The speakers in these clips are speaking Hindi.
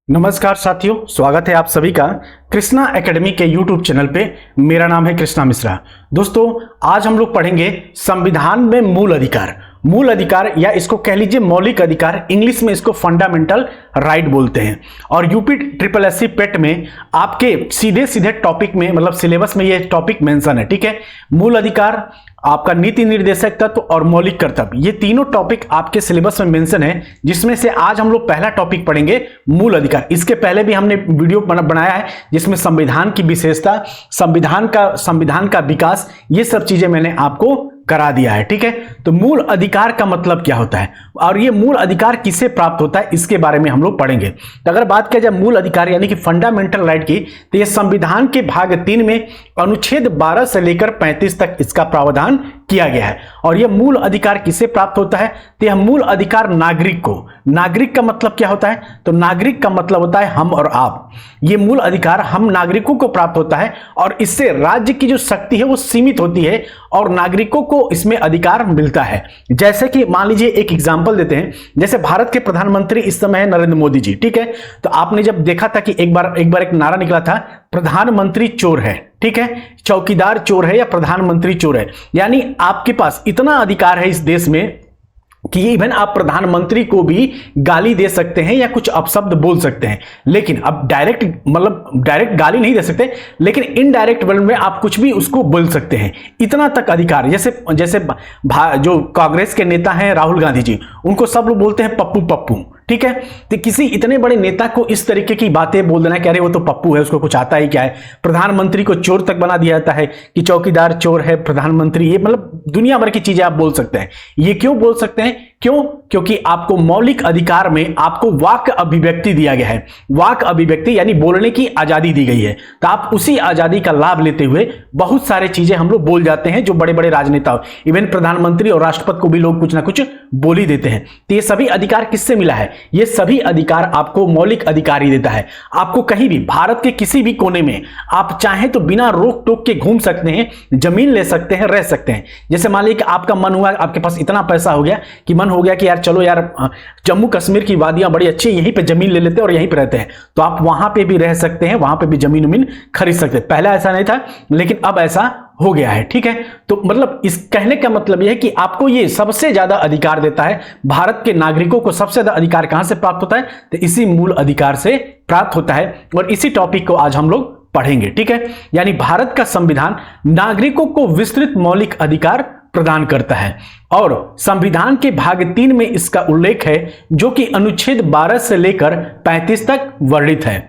नमस्कार साथियों, स्वागत है आप सभी का कृष्णा एकेडमी के YouTube चैनल पे। मेरा नाम है कृष्णा मिश्रा। दोस्तों, आज हम लोग पढ़ेंगे संविधान में मूल अधिकार। मूल अधिकार या इसको कह लीजिए मौलिक अधिकार, इंग्लिश में इसको फंडामेंटल राइट बोलते हैं। और यूपी ट्रिपल एससी पेट में आपके सीधे सीधे टॉपिक में मतलब सिलेबस में ये टॉपिक मेंशन है। ठीक है, मूल अधिकार, आपका नीति निर्देशक तत्व और मौलिक कर्तव्य, ये तीनों टॉपिक आपके सिलेबस में मेंशन है, जिसमें से आज हम लोग पहला टॉपिक पढ़ेंगे मूल अधिकार। इसके पहले भी हमने वीडियो बनाया है जिसमें संविधान की विशेषता, संविधान का विकास, ये सब चीजें मैंने आपको करा दिया है। ठीक है, तो मूल अधिकार का मतलब क्या होता है और ये मूल अधिकार किसे प्राप्त होता है, इसके बारे में हम लोग पढ़ेंगे। तो अगर बात किया जाए मूल अधिकार यानी कि फंडामेंटल राइट की, तो ये संविधान के भाग 3 में अनुच्छेद 12 से लेकर 35 तक इसका प्रावधान किया गया है। और यह मूल अधिकार किसे प्राप्त होता है, तो यह मूल अधिकार नागरिक को, नागरिक का मतलब क्या होता है, तो नागरिक का मतलब होता है हम और आप। ये मूल अधिकार हम नागरिकों को प्राप्त होता है और इससे राज्य की जो शक्ति है वो सीमित होती है और नागरिकों को इसमें अधिकार मिलता है। जैसे कि मान लीजिए एक एग्जांपल देते हैं, जैसे भारत के प्रधानमंत्री इस समय है नरेंद्र मोदी जी। ठीक है, तो आपने जब देखा था कि एक बार एक नारा निकला था, प्रधानमंत्री चोर है। ठीक है, चौकीदार चोर है या प्रधानमंत्री चोर है, यानी आपके पास इतना अधिकार है इस देश में कि इवन आप प्रधानमंत्री को भी गाली दे सकते हैं या कुछ अपशब्द बोल सकते हैं। लेकिन अब डायरेक्ट गाली नहीं दे सकते, लेकिन इनडायरेक्ट वर्ड में आप कुछ भी उसको बोल सकते हैं। इतना तक अधिकार, जैसे जो कांग्रेस के नेता हैं राहुल गांधी जी, उनको सब लोग बोलते हैं पप्पू पप्पू। ठीक है, तो किसी इतने बड़े नेता को इस तरीके की बातें बोल देना कि अरे वो तो पप्पू है, उसको कुछ आता ही क्या है। प्रधानमंत्री को चोर तक बना दिया जाता है कि चौकीदार चोर है, प्रधानमंत्री, ये मतलब दुनिया भर की चीजें आप बोल सकते हैं। ये क्यों बोल सकते हैं, क्यों? क्योंकि आपको मौलिक अधिकार में आपको वाक अभिव्यक्ति दिया गया है। वाक अभिव्यक्ति यानी बोलने की आजादी दी गई है, तो आप उसी आजादी का लाभ लेते हुए बहुत सारे चीजें हम लोग बोल जाते हैं। जो बड़े बड़े राजनेता, इवन प्रधानमंत्री और राष्ट्रपति को भी लोग कुछ ना कुछ बोल ही देते हैं। तो ये सभी अधिकार किससे मिला है? ये सभी अधिकार आपको मौलिक अधिकार ही देता है। आपको कहीं भी भारत के किसी भी कोने में आप चाहें तो बिना रोक टोक के घूम सकते हैं, जमीन ले सकते हैं, रह सकते हैं। जैसे मान लीजिए कि आपका मन हुआ, आपके पास इतना पैसा हो गया कि मन हो गया कि यार चलो यार जम्मू कश्मीर की वादियां बड़ी अच्छी, यहीं पे जमीन ले लेते हैं और यहीं पे रहते हैं, तो आप वहां पे भी रह सकते हैं, वहां पे भी जमीन खरीद सकते हैं। पहला ऐसा नहीं था, लेकिन अब ऐसा हो गया है। ठीक है, तो मतलब इस कहने का मतलब यह है कि आपको ये सबसे ज्यादा अधिकार देता है। भारत के नागरिकों को सबसे ज्यादा अधिकार कहां से प्राप्त होता है, तो इसी मूल अधिकार से प्राप्त होता है। और इसी टॉपिक को आज हम लोग पढ़ेंगे। ठीक है, यानी भारत का संविधान नागरिकों को विस्तृत मौलिक अधिकार प्रदान करता है और संविधान के भाग 3 में इसका उल्लेख है, जो कि अनुच्छेद 12 से लेकर 35 तक वर्णित है।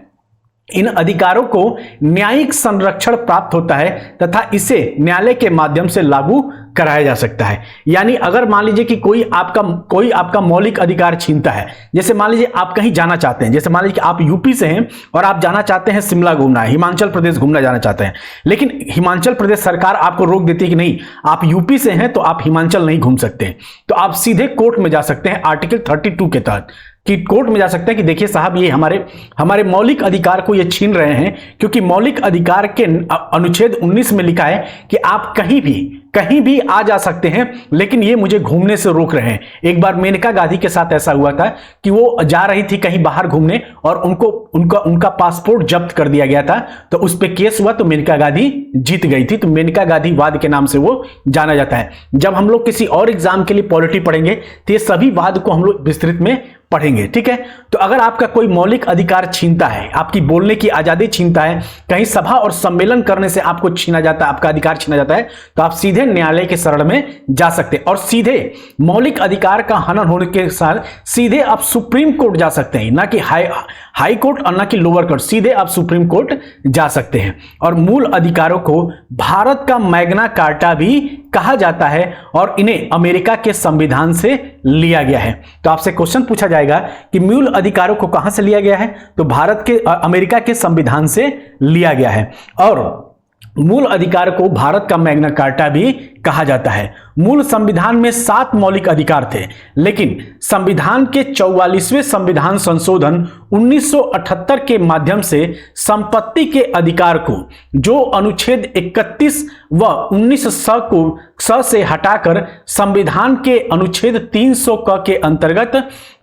इन अधिकारों को न्यायिक संरक्षण प्राप्त होता है तथा इसे न्यायालय के माध्यम से लागू कराया जा सकता है। यानी अगर मान लीजिए कि कोई आपका मौलिक अधिकार छीनता है, जैसे मान लीजिए आप कहीं जाना चाहते हैं, जैसे मान लीजिए कि आप यूपी से हैं और आप जाना चाहते हैं शिमला घूमना है, हिमाचल प्रदेश घूमना जाना चाहते हैं, लेकिन हिमाचल प्रदेश सरकार आपको रोक देती है कि नहीं, आप यूपी से हैं तो आप हिमाचल नहीं घूम सकते। तो आप सीधे कोर्ट में जा सकते हैं आर्टिकल 32 के तहत, कि कोर्ट में जा सकते हैं कि देखिए साहब, ये हमारे मौलिक अधिकार को ये छीन रहे हैं, क्योंकि मौलिक अधिकार के अनुच्छेद 19 में लिखा है कि आप कहीं भी आ जा सकते हैं, लेकिन ये मुझे घूमने से रोक रहे हैं। एक बार मेनका गांधी के साथ ऐसा हुआ था कि वो जा रही थी कहीं बाहर घूमने और उनका पासपोर्ट जब्त कर दिया गया था, तो उस पर केस हुआ, तो मेनका गांधी जीत गई थी। तो मेनका गांधी वाद के नाम से वो जाना जाता है। जब हम लोग किसी और एग्जाम के लिए पॉलिटी पढ़ेंगे तो ये सभी वाद को हम लोग विस्तृत में पढ़ेंगे। ठीक है, तो अगर आपका कोई मौलिक अधिकार छीनता है, आपकी बोलने की आजादी छीनता है, कहीं सभा और सम्मेलन करने से आपको छीना जाता है, आपका अधिकार छीना जाता है, तो आप सीधे न्यायालय के शरण में जा सकते हैं और सीधे मौलिक अधिकार का हनन होने के साथ सीधे आप सुप्रीम कोर्ट जा सकते हैं, ना कि हाई कोर्ट और ना कि लोअर कोर्ट, सीधे आप सुप्रीम कोर्ट जा सकते हैं। और मूल अधिकारों को भारत का मैग्ना कार्टा भी कहा जाता है और इन्हें अमेरिका के संविधान से लिया गया है। तो आपसे क्वेश्चन पूछा जाएगा कि मूल अधिकारों को कहां से लिया गया है, तो भारत के अमेरिका के संविधान से लिया गया है। और मूल अधिकार को भारत का मैग्ना कार्टा भी कहा जाता है। मूल संविधान में 7 मौलिक अधिकार थे, लेकिन संविधान के 44वें संविधान संशोधन 1978 के माध्यम से संपत्ति के अधिकार को, जो अनुच्छेद 31 व 19 को से हटाकर संविधान के अनुच्छेद 300 के अंतर्गत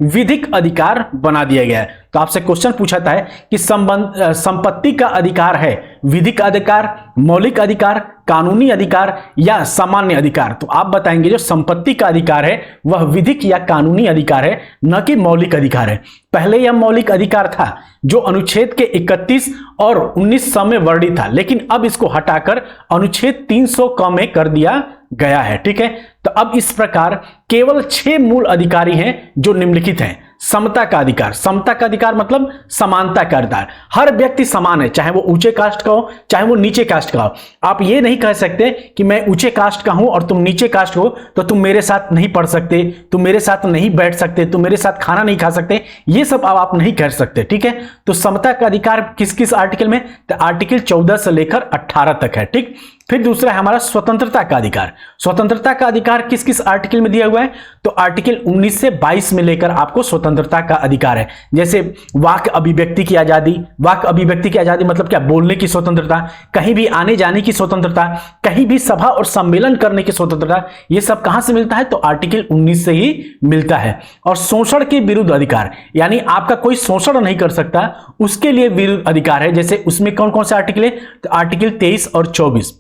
विधिक अधिकार बना दिया गया है। तो आपसे क्वेश्चन पूछाता है कि संपत्ति का अधिकार है विधिक अधिकार, मौलिक अधिकार, कानूनी अधिकार या सामान्य अधिकार। तो आप बताएंगे जो संपत्ति का अधिकार है वह विधिक या कानूनी अधिकार है, न कि मौलिक अधिकार है। पहले यह मौलिक अधिकार था जो अनुच्छेद के 31 और 19 में वर्णित था, लेकिन अब इसको हटाकर अनुच्छेद 300 में कर दिया गया है। ठीक है, तो अब इस प्रकार केवल 6 मूल अधिकारी हैं जो निम्नलिखित हैं। समता का अधिकार, समता का अधिकार मतलब समानता का अधिकार। हर व्यक्ति समान है, चाहे वो ऊंचे कास्ट का हो चाहे वो नीचे कास्ट का हो। आप ये नहीं कह सकते कि मैं ऊंचे कास्ट का हूं और तुम नीचे कास्ट हो तो तुम मेरे साथ नहीं पढ़ सकते, तुम मेरे साथ नहीं बैठ सकते, तुम मेरे साथ खाना नहीं खा सकते, ये सब अब आप नहीं कर सकते। ठीक है, तो समता का अधिकार किस किस आर्टिकल में? तो आर्टिकल 14 से लेकर 18 तक है। ठीक, फिर दूसरा है हमारा स्वतंत्रता का अधिकार। स्वतंत्रता का अधिकार किस किस आर्टिकल में दिया हुआ है? तो आर्टिकल 19 से 22 में लेकर आपको स्वतंत्रता का अधिकार है। जैसे वाक अभिव्यक्ति की आजादी, वाक अभिव्यक्ति की आजादी मतलब क्या? बोलने की स्वतंत्रता, कहीं भी आने जाने की स्वतंत्रता, कहीं भी सभा और सम्मेलन करने की स्वतंत्रता, ये सब कहां से मिलता है? तो आर्टिकल 19 से ही मिलता है। और शोषण के विरुद्ध अधिकार, यानी आपका कोई शोषण नहीं कर सकता, उसके लिए विरुद्ध अधिकार है। जैसे उसमें कौन कौन से आर्टिकल है? तो आर्टिकल 23 और 24।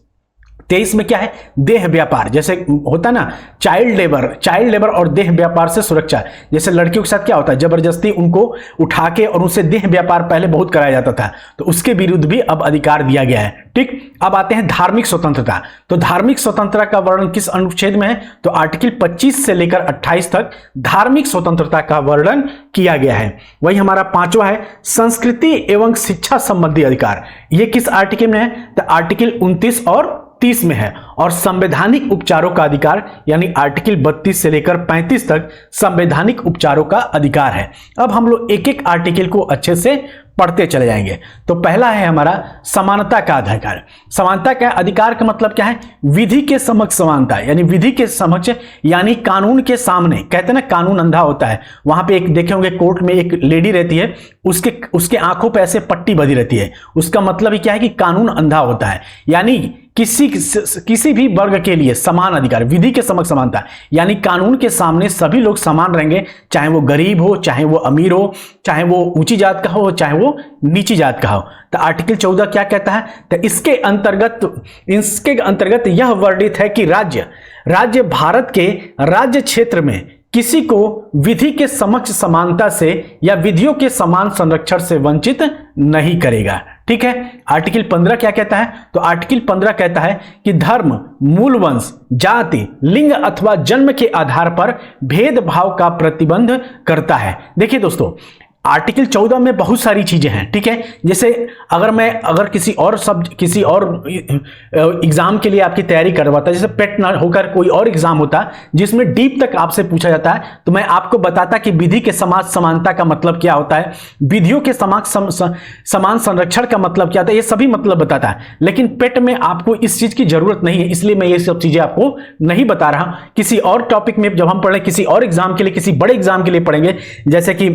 23 में क्या है? देह व्यापार, जैसे होता ना चाइल्ड लेबर और देह व्यापार से सुरक्षा। जैसे लड़कियों के साथ क्या होता है, जबरदस्ती उनको उठा के और उनसे देह व्यापार पहले बहुत कराया जाता था, तो उसके विरुद्ध भी अब अधिकार दिया गया है। ठीक, अब आते हैं धार्मिक स्वतंत्रता। तो धार्मिक स्वतंत्रता का वर्णन किस अनुच्छेद में है? तो आर्टिकल 25 से लेकर 28 तक धार्मिक स्वतंत्रता का वर्णन किया गया है। वही हमारा 5वां है संस्कृति एवं शिक्षा संबंधी अधिकार। यह किस आर्टिकल में है? तो आर्टिकल 29 और 30 में है। और संवैधानिक उपचारों का अधिकार यानी आर्टिकल 32 से लेकर 35 तक संवैधानिक उपचारों का अधिकार है। अब हम लोग एक एक आर्टिकल को अच्छे से पढ़ते चले जाएंगे। तो पहला है हमारा समानता का अधिकार। समानता का अधिकार का मतलब क्या है? विधि के समक्ष समानता, यानी विधि के समक्ष यानी कानून के सामने। कहते हैं ना कानून अंधा होता है, वहां पे एक देखे होंगे कोर्ट में एक लेडी रहती है, उसके आंखों पे ऐसे पट्टी बंधी रहती है, उसका मतलब ही क्या है कि कानून अंधा होता है। यानी किसी भी वर्ग के लिए समान अधिकार, विधि के समक्ष समानता, यानी कानून के सामने सभी लोग समान रहेंगे, चाहे वो गरीब हो, चाहे वो अमीर हो, चाहे वो ऊंची जात का हो, चाहे वो नीची जात का हो। तो आर्टिकल 14 क्या कहता है? तो इसके अंतर्गत यह वर्णित है कि राज्य भारत के राज्य क्षेत्र में किसी को विधि के समक्ष समानता से या विधियों के समान संरक्षण से वंचित नहीं करेगा। ठीक है, आर्टिकल 15 क्या कहता है? तो आर्टिकल 15 कहता है कि धर्म, मूल वंश, जाति, लिंग अथवा जन्म के आधार पर भेदभाव का प्रतिबंध करता है। देखिए दोस्तों, आर्टिकल 14 में बहुत सारी चीजें हैं। ठीक है, जैसे अगर किसी और एग्जाम के लिए आपकी तैयारी करवाता, जैसे पेट ना होकर कोई और एग्जाम होता जिसमें डीप तक आपसे पूछा जाता है, तो मैं आपको बताता कि विधि के समाज समानता का मतलब क्या होता है, विधियों के समान संरक्षण का मतलब क्या होता है, ये सभी मतलब बताता है। लेकिन पेट में आपको इस चीज की जरूरत नहीं है, इसलिए मैं ये सब चीजें आपको नहीं बता रहा। किसी और टॉपिक में जब हम पढ़ें, किसी और एग्जाम के लिए, किसी बड़े एग्जाम के लिए पढ़ेंगे, जैसे कि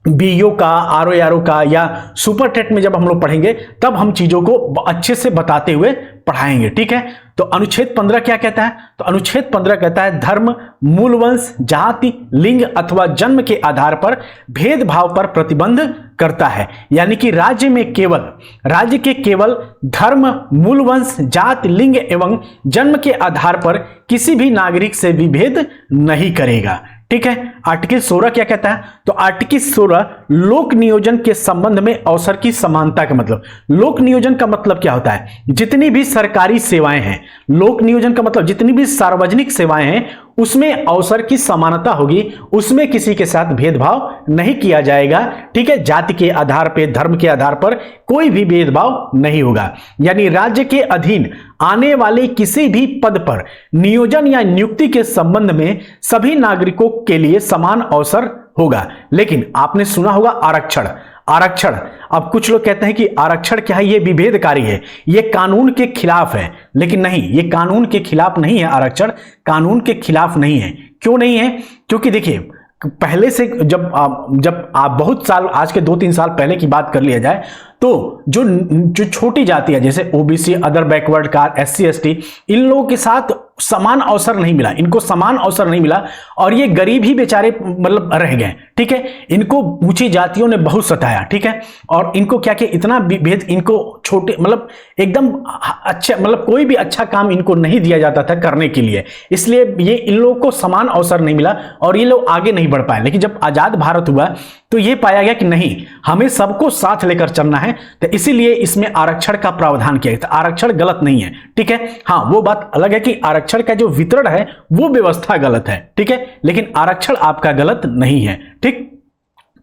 बीओ का, आरओ का या सुपर टेट में जब हम लोग पढ़ेंगे, तब हम चीजों को अच्छे से बताते हुए पढ़ाएंगे। ठीक है, तो अनुच्छेद 15 क्या कहता है? तो अनुच्छेद 15 कहता है धर्म, मूल वंश, जाति, लिंग अथवा जन्म के आधार पर भेदभाव पर प्रतिबंध करता है। यानी कि राज्य के केवल धर्म, मूल वंश, जाति, लिंग एवं जन्म के आधार पर किसी भी नागरिक से विभेद नहीं करेगा। ठीक है, आर्टिकल 16 क्या कहता है? तो आर्टिकल 16 लोक नियोजन के संबंध में अवसर की समानता का मतलब। लोक नियोजन का मतलब क्या होता है? जितनी भी सरकारी सेवाएं हैं, लोक नियोजन का मतलब जितनी भी सार्वजनिक सेवाएं हैं उसमें अवसर की समानता होगी, उसमें किसी के साथ भेदभाव नहीं किया जाएगा। ठीक है, जाति के आधार पर, धर्म के आधार पर कोई भी भेदभाव नहीं होगा। यानी राज्य के अधीन आने वाले किसी भी पद पर नियोजन या नियुक्ति के संबंध में सभी नागरिकों के लिए समान अवसर होगा। लेकिन आपने सुना होगा आरक्षण, अब कुछ लोग कहते हैं कि आरक्षण क्या है, ये विभेदकारी है, ये कानून के खिलाफ है, लेकिन नहीं, ये कानून के खिलाफ नहीं है। आरक्षण कानून के खिलाफ नहीं है। क्यों नहीं है? क्योंकि देखिए, पहले से जब आप बहुत साल, आज के 2-3 साल पहले की बात कर लिया जाए, तो जो छोटी जाति है, जैसे OBC, other backward caste, SC ST, इन लोगों के साथ समान अवसर नहीं मिला, इनको समान अवसर नहीं मिला, और ये गरीब ही बेचारे मतलब रह गए। ठीक है, इनको ऊंची जातियों ने बहुत सताया। ठीक है, और इनको क्या किया, इतना भेद, इनको छोटे मतलब एकदम अच्छा, मतलब कोई भी अच्छा काम इनको नहीं दिया जाता था करने के लिए, इसलिए ये इन लोगों को समान अवसर नहीं मिला और ये लोग आगे नहीं बढ़ पाए। लेकिन जब आजाद भारत हुआ तो ये पाया गया कि नहीं, हमें सबको साथ लेकर चलना है, तो इसीलिए इसमें आरक्षण का प्रावधान किया गया। आरक्षण गलत नहीं है। ठीक है, हाँ, वो बात अलग है कि आरक्षण का जो वितरण है वो व्यवस्था गलत है। ठीक है, लेकिन आरक्षण आपका गलत नहीं है। ठीक,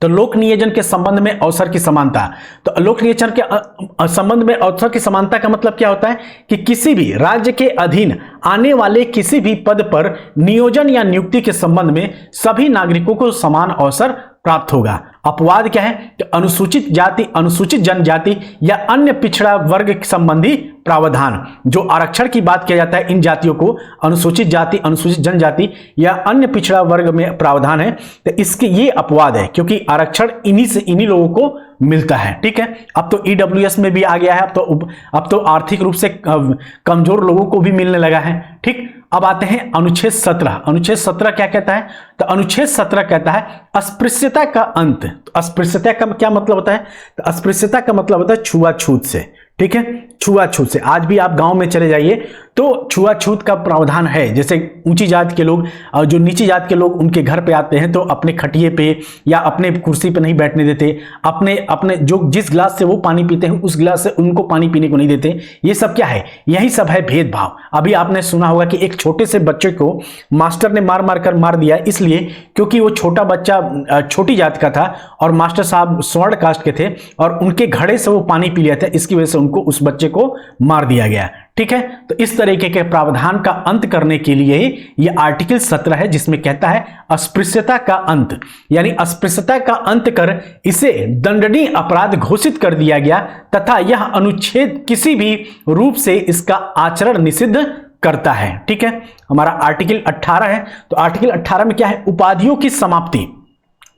तो लोक नियोजन के संबंध में अवसर की समानता, तो लोक नियोजन के संबंध में अवसर की समानता का मतलब क्या होता है कि किसी भी राज्य के अधीन आने वाले किसी भी पद पर नियोजन या नियुक्ति के संबंध में सभी नागरिकों को समान अवसर प्राप्त होगा। अपवाद क्या है कि अनुसूचित जाति, अनुसूचित जनजाति या अन्य पिछड़ा वर्ग संबंधी प्रावधान, जो आरक्षण की बात किया जाता है, इन जातियों को अनुसूचित जाति, अनुसूचित जनजाति या अन्य पिछड़ा वर्ग में प्रावधान है, तो इसके ये अपवाद है, क्योंकि आरक्षण इन्हीं लोगों को मिलता है। ठीक है, अब तो ईडब्ल्यूएस में भी आ गया है, अब तो आर्थिक रूप से कमजोर लोगों को भी मिलने लगा है। ठीक, अब आते हैं अनुच्छेद 17। अनुच्छेद 17 क्या कहता है? तो अनुच्छेद 17 कहता है अस्पृश्यता का अंत। तो अस्पृश्यता का क्या मतलब होता है? तो अस्पृश्यता का मतलब होता है छुआछूत से। ठीक है, छुआछूत से। आज भी आप गांव में चले जाइए तो छुआछूत का प्रावधान है। जैसे ऊंची जात के लोग और जो नीची जात के लोग उनके घर पे आते हैं तो अपने खटिए पे या अपने कुर्सी पे नहीं बैठने देते, अपने जो जिस गिलास से वो पानी पीते हैं उस गिलास से उनको पानी पीने को नहीं देते। ये सब क्या है? यही सब है भेदभाव। अभी आपने सुना होगा कि एक छोटे से बच्चे को मास्टर ने मार दिया, इसलिए क्योंकि वो छोटा बच्चा छोटी जात का था और मास्टर साहब स्वर्ण कास्ट के थे और उनके घड़े से वो पानी पी लिया था, इसकी वजह से उनको, उस बच्चे को मार दिया गया। ठीक है, तो इस तरीके के प्रावधान का अंत करने के लिए यह आर्टिकल 17 है, जिसमें कहता है अस्पृश्यता का अंत, यानी अस्पृश्यता का अंत कर इसे दंडनीय अपराध घोषित कर दिया गया तथा यह अनुच्छेद किसी भी रूप से इसका आचरण निषिद्ध करता है। ठीक है, हमारा आर्टिकल 18 है। तो आर्टिकल 18 में क्या है? उपाधियों की समाप्ति।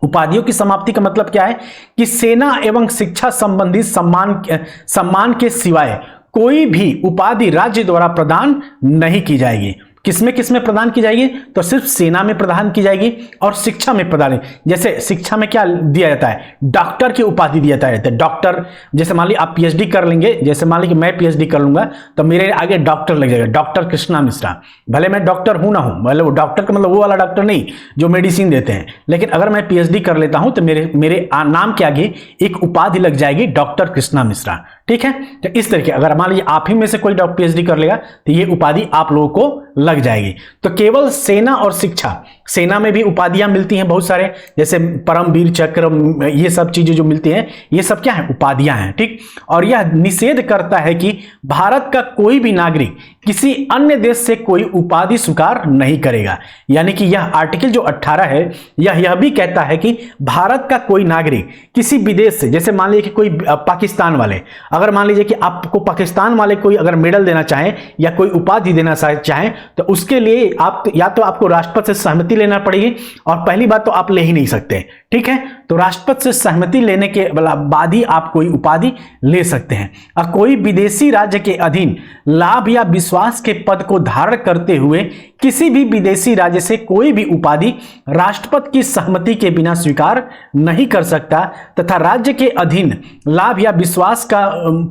उपाधियों की समाप्ति का मतलब क्या है कि सेना एवं शिक्षा संबंधी सम्मान के सिवाय कोई भी उपाधि राज्य द्वारा प्रदान नहीं की जाएगी। किसमें प्रदान की जाएगी? तो सिर्फ सेना में प्रदान की जाएगी और शिक्षा में प्रदान। जैसे शिक्षा में क्या दिया जाता है? डॉक्टर की उपाधि दिया जाता है। डॉक्टर, जैसे मान लीजिए आप पीएचडी कर लेंगे, जैसे मान लीजिए मैं पीएचडी कर लूंगा तो मेरे आगे डॉक्टर लग जाएगा, डॉक्टर कृष्णा मिश्रा। भले मैं डॉक्टर हूं ना हूं, मतलब वो डॉक्टर का मतलब वो वाला डॉक्टर नहीं जो मेडिसिन देते हैं, लेकिन अगर मैं पीएचडी कर लेता हूं तो मेरे नाम के आगे एक उपाधि लग जाएगी, डॉक्टर कृष्णा मिश्रा। ठीक है, तो इस तरीके अगर मान लीजिए आप ही में से कोई पीएचडी कर लेगा तो ये उपाधि आप लोगों को लग जाएगी। तो केवल सेना और शिक्षा, सेना में भी उपाधियां मिलती हैं बहुत सारे, जैसे परमवीर चक्र, ये सब चीजें जो मिलती हैं ये सब क्या है? उपाधियां हैं। ठीक, और यह निषेध करता है कि भारत का कोई भी नागरिक किसी अन्य देश से कोई उपाधि स्वीकार नहीं करेगा। यानी कि यह आर्टिकल जो 18 है यह भी कहता है कि भारत का कोई नागरिक किसी विदेश से, जैसे मान लीजिए कि कोई पाकिस्तान वाले, अगर मान लीजिए कि आपको पाकिस्तान वाले कोई अगर मेडल देना चाहें या कोई उपाधि देना चाहें तो उसके लिए आप या तो आपको राष्ट्रपति से सहमति लेना पड़ेगी, और पहली बात तो आप ले ही नहीं सकते। ठीक है, तो राष्ट्रपति से सहमति लेने के बाद ही आप कोई उपाधि ले सकते हैं। और कोई विदेशी राज्य के अधीन लाभ या विश्वास के पद को धारण करते हुए किसी भी विदेशी राज्य से कोई भी उपाधि राष्ट्रपति की सहमति के बिना स्वीकार नहीं कर सकता, तथा राज्य के अधीन लाभ या विश्वास का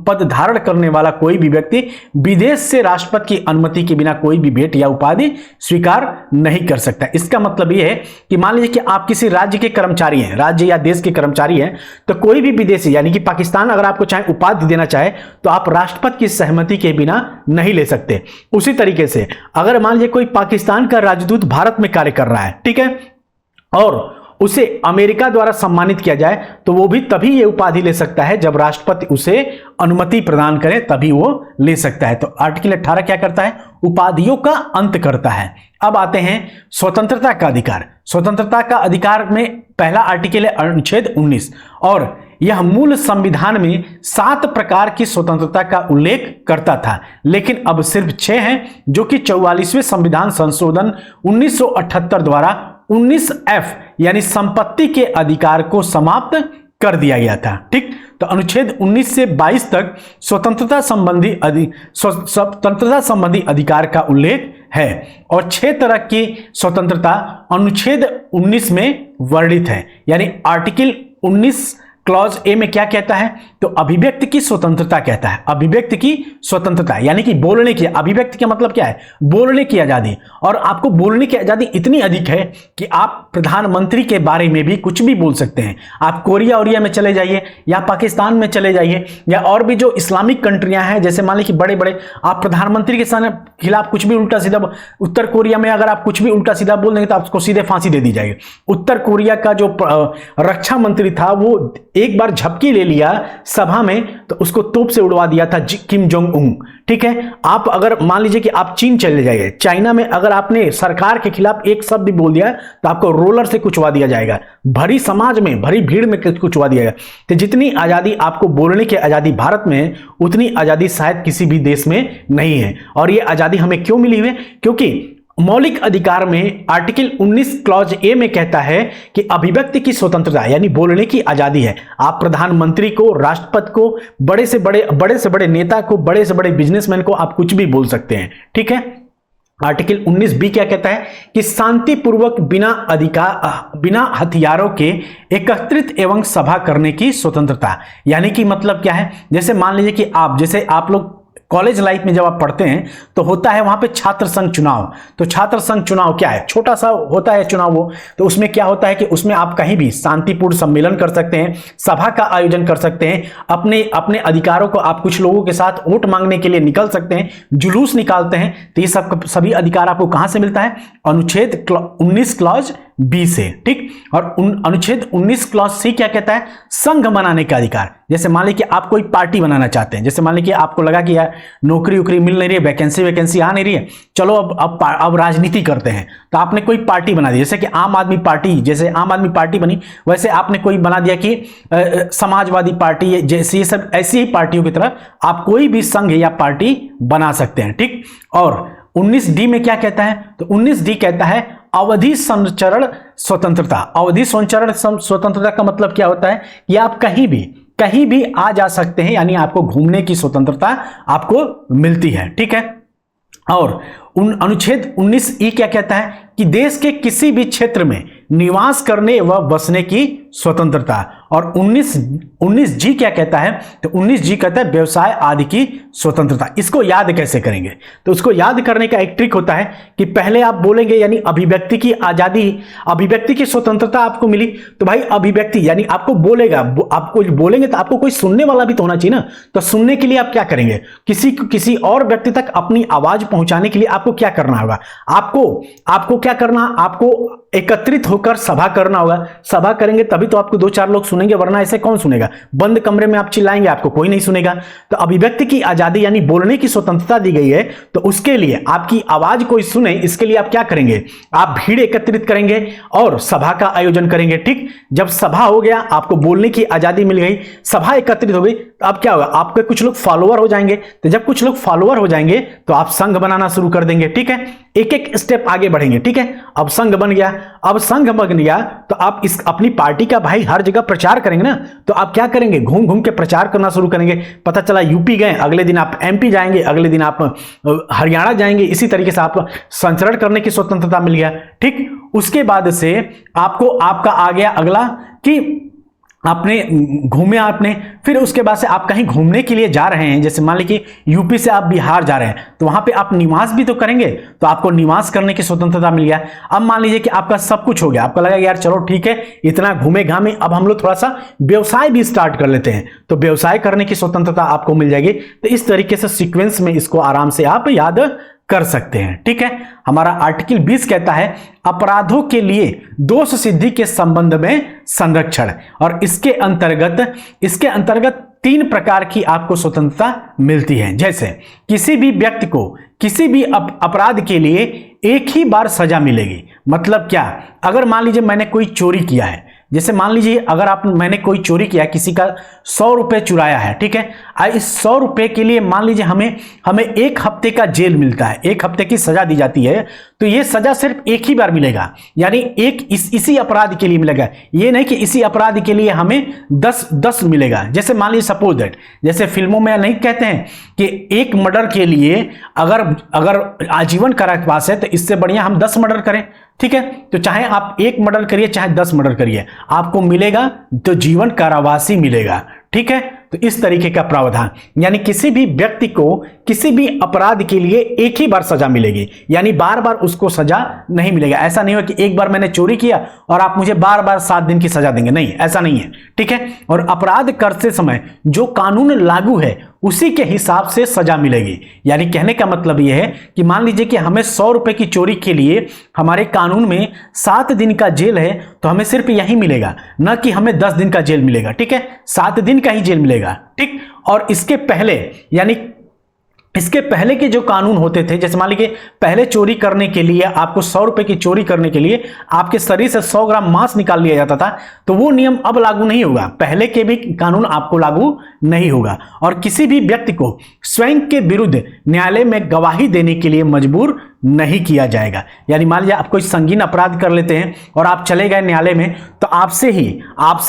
पद धारण करने वाला कोई भी व्यक्ति विदेश से राष्ट्रपति की अनुमति के बिना कोई भी भेंट या उपाधि स्वीकार नहीं कर सकता। इसका मतलब यह है कि मान लीजिए कि आप किसी राज्य के कर्मचारी हैं, राज्य या देश के कर्मचारी हैं, तो कोई भी विदेशी यानी कि पाकिस्तान अगर आपको चाहे उपाधि देना चाहे तो आप राष्ट्रपति की सहमति के बिना नहीं ले सकते। उसी तरीके से अगर मान लीजिए कोई पाकिस्तान का राजदूत भारत में कार्य कर रहा है, ठीक है, और उसे अमेरिका द्वारा सम्मानित किया जाए तो वो भी तभी ये उपाधि ले सकता है जब राष्ट्रपति उसे अनुमति प्रदान करे, तभी वो ले सकता है। तो आर्टिकल 18 क्या करता है? उपाधियों का अंत करता है। अब आते हैं स्वतंत्रता का अधिकार। स्वतंत्रता का अधिकार में पहला आर्टिकल है अनुच्छेद 19, और यह मूल संविधान में 7 प्रकार की स्वतंत्रता का उल्लेख करता था, लेकिन अब सिर्फ 6 हैं, जो कि 44वें संविधान संशोधन 1978 द्वारा 19F यानी संपत्ति के अधिकार को समाप्त कर दिया गया था। ठीक, तो अनुच्छेद 19 से 22 तक स्वतंत्रता संबंधी अधिकार का उल्लेख है और 6 तरह की स्वतंत्रता अनुच्छेद 19 में वर्णित है। यानी आर्टिकल 19 क्लॉज ए में क्या कहता है, तो अभिव्यक्ति की स्वतंत्रता कहता है। अभिव्यक्ति की स्वतंत्रता यानी कि बोलने की, अभिव्यक्ति का मतलब क्या है, बोलने की आजादी। और आपको बोलने की आजादी इतनी अधिक है कि आप प्रधानमंत्री के बारे में भी कुछ भी बोल सकते हैं। आप कोरिया ओरिया में चले जाइए या पाकिस्तान में चले जाइए या और भी जो इस्लामिक कंट्रियां हैं, जैसे मान लीजिए कि बड़े बड़े, आप प्रधानमंत्री के खिलाफ कुछ भी उल्टा सीधा, उत्तर कोरिया में अगर आप कुछ भी उल्टा सीधा बोल देंगे तो आपको सीधे फांसी दे दी जाएगी। उत्तर कोरिया का जो रक्षा मंत्री था वो एक बार झपकी ले लिया सभा में तो उसको तोप से उड़वा दिया था किम जोंग उन। ठीक है, आप अगर मान लीजिए कि आप चीन चले जाइए, चाइना में अगर आपने सरकार के खिलाफ एक शब्द भी बोल दिया तो आपको रोलर से कुचवा दिया जाएगा, भरी समाज में, भरी भीड़ में कुचवा दिया जाएगा। तो जितनी आजादी आपको बोलने की आजादी भारत में है, उतनी आजादी शायद किसी भी देश में नहीं है। और ये आजादी हमें क्यों मिली है, क्योंकि मौलिक अधिकार में आर्टिकल 19 क्लॉज ए में कहता है कि अभिव्यक्ति की स्वतंत्रता यानी बोलने की आजादी है। आप प्रधानमंत्री को, राष्ट्रपति को, बड़े से बड़े नेता को, बड़े से बड़े बिजनेसमैन को आप कुछ भी बोल सकते हैं। ठीक है, आर्टिकल 19 बी क्या कहता है कि शांतिपूर्वक बिना हथियारों के एकत्रित एवं सभा करने की स्वतंत्रता। यानी कि मतलब क्या है, जैसे मान लीजिए कि आप लोग कॉलेज लाइफ में जब आप पढ़ते हैं तो होता है वहां पे छात्र संघ चुनाव। तो छात्र संघ चुनाव क्या है, छोटा सा होता है चुनाव वो, तो उसमें क्या होता है कि उसमें आप कहीं भी शांतिपूर्ण सम्मेलन कर सकते हैं, सभा का आयोजन कर सकते हैं, अपने अधिकारों को आप कुछ लोगों के साथ वोट मांगने के लिए निकल सकते हैं, जुलूस निकालते हैं। तो ये सभी अधिकार आपको कहां से मिलता है, अनुच्छेद 19 क्लॉज बी से। ठीक, और अनुच्छेद 19 क्लॉज सी क्या कहता है, संघ बनाने का अधिकार। जैसे मान लीजिए कि आप कोई पार्टी बनाना चाहते हैं, जैसे मान लीजिए कि आपको लगा कि यार नौकरी उकरी मिल नहीं रही है, वैकेंसी आ नहीं रही है, चलो अब राजनीति करते हैं। तो आपने कोई पार्टी बना दी, जैसे कि आम आदमी पार्टी, जैसे आम आदमी पार्टी बनी वैसे आपने कोई बना दिया कि समाजवादी पार्टी, जैसे ये सब ऐसी ही पार्टियों की तरह आप कोई भी संघ या पार्टी बना सकते हैं। ठीक, और 19D में क्या कहता है, तो 19D कहता है अवधि संचरण स्वतंत्रता। अवधि संचरण स्वतंत्रता का मतलब क्या होता है कि आप कहीं भी आ जा सकते हैं, यानी आपको घूमने की स्वतंत्रता आपको मिलती है। ठीक है, और अनुच्छेद 19E क्या कहता है कि देश के किसी भी क्षेत्र में निवास करने व बसने की स्वतंत्रता। और 19G क्या कहता है, तो 19G कहता है व्यवसाय आदि की स्वतंत्रता। इसको याद कैसे करेंगे, तो उसको याद करने का एक ट्रिक होता है कि पहले आप बोलेंगे यानी अभिव्यक्ति की आजादी, अभिव्यक्ति की स्वतंत्रता आपको मिली, तो भाई अभिव्यक्ति यानी आपको बोलेंगे तो आपको कोई सुनने वाला भी तो होना चाहिए ना। तो सुनने के लिए आप क्या करेंगे, किसी और व्यक्ति तक अपनी आवाज पहुंचाने के लिए आपको क्या करना होगा, आपको क्या करना, आपको एकत्रित होकर सभा करना होगा। सभा करेंगे तभी तो आपको 2-4 लोग सुनेंगे, वरना ऐसे कौन सुनेगा। बंद कमरे में आप चिल्लाएंगे, आपको कोई नहीं सुनेगा। तो अभिव्यक्ति की आजादी यानी बोलने की स्वतंत्रता दी गई है, तो उसके लिए आपकी आवाज कोई सुने, इसके लिए आप क्या करेंगे, आप भीड़ एकत्रित करेंगे और सभा का आयोजन करेंगे। ठीक, जब सभा हो गया, आपको बोलने की आजादी मिल गई, सभा एकत्रित हो गई, तो अब क्या होगा, आपके कुछ लोग फॉलोअर हो जाएंगे। तो जब कुछ लोग फॉलोअर हो जाएंगे तो आप संघ बनाना शुरू कर देंगे। ठीक है, एक एक स्टेप आगे बढ़ेंगे। ठीक है, अब संघ बन गया, अब संघ बन गया तो आप अपनी पार्टी का भाई हर जगह प्रचार करेंगे ना। तो आप क्या करेंगे, घूम घूम के प्रचार करना शुरू करेंगे। पता चला यूपी गए, अगले दिन आप MP जाएंगे, अगले दिन आप हरियाणा जाएंगे। इसी तरीके से आप संचरण करने की स्वतंत्रता मिल गया। ठीक, उसके बाद से आपका आ गया अगला कि आपने घूमे, फिर उसके बाद से आप कहीं घूमने के लिए जा रहे हैं, जैसे मान लीजिए कि यूपी से आप बिहार जा रहे हैं, तो वहां पे आप निवास भी तो करेंगे, तो आपको निवास करने की स्वतंत्रता मिल गया। अब मान लीजिए कि आपका सब कुछ हो गया, आपको लगा यार चलो ठीक है, इतना घूमे घामे, अब हम लोग थोड़ा सा व्यवसाय भी स्टार्ट कर लेते हैं, तो व्यवसाय करने की स्वतंत्रता आपको मिल जाएगी। तो इस तरीके से सीक्वेंस में इसको आराम से आप याद कर सकते हैं। ठीक है, हमारा आर्टिकल 20 कहता है अपराधों के लिए दोष सिद्धि के संबंध में संरक्षण, और इसके अंतर्गत 3 प्रकार की आपको स्वतंत्रता मिलती है। जैसे किसी भी व्यक्ति को किसी भी अपराध के लिए एक ही बार सजा मिलेगी। मतलब क्या, अगर मान लीजिए मैंने कोई चोरी किया है, जैसे मान लीजिए अगर मैंने कोई चोरी किया, किसी का 100 रुपये चुराया है, ठीक है, इस 100 रुपये के लिए मान लीजिए हमें 1 हफ्ते का जेल मिलता है, 1 हफ्ते की सजा दी जाती है। तो ये सजा सिर्फ एक ही बार मिलेगा, यानी इसी अपराध के लिए मिलेगा, ये नहीं कि इसी अपराध के लिए हमें 10 मिलेगा। जैसे मान लीजिए सपोज दैट, जैसे फिल्मों में नहीं कहते हैं कि एक मर्डर के लिए अगर आजीवन कारावास है तो इससे बढ़िया हम 10 मर्डर करें, ठीक है। तो चाहे आप 1 मर्डर करिए चाहे 10 मर्डर करिए, आपको मिलेगा तो जीवन कारावास ही मिलेगा, ठीक है। तो इस तरीके का प्रावधान, यानी किसी भी व्यक्ति को किसी भी अपराध के लिए एक ही बार सजा मिलेगी, यानी बार बार उसको सजा नहीं मिलेगा। ऐसा नहीं हो कि एक बार मैंने चोरी किया और आप मुझे बार बार 7 दिन की सजा देंगे, नहीं, ऐसा नहीं है, ठीक है। और अपराध करते समय जो कानून लागू है उसी के हिसाब से सजा मिलेगी। यानी कहने का मतलब यह है कि मान लीजिए कि हमें 100 रुपए की चोरी के लिए हमारे कानून में 7 दिन का जेल है, तो हमें सिर्फ यही मिलेगा, ना कि हमें 10 दिन का जेल मिलेगा, ठीक है, 7 दिन का ही जेल मिलेगा, ठीक। और इसके पहले, यानी इसके पहले के जो कानून होते थे, जैसे मान लीजिए पहले चोरी करने के लिए आपको 100 रुपए की चोरी करने के लिए आपके शरीर से 100 ग्राम मांस निकाल लिया जाता था, तो वो नियम अब लागू नहीं होगा, पहले के भी कानून आपको लागू नहीं होगा। और किसी भी व्यक्ति को स्वयं के विरुद्ध न्यायालय में गवाही देने के लिए मजबूर नहीं किया जाएगा। यानी मान लीजिए आप कोई संगीन अपराध कर लेते हैं और आप चले गए न्यायालय में, तो आपसे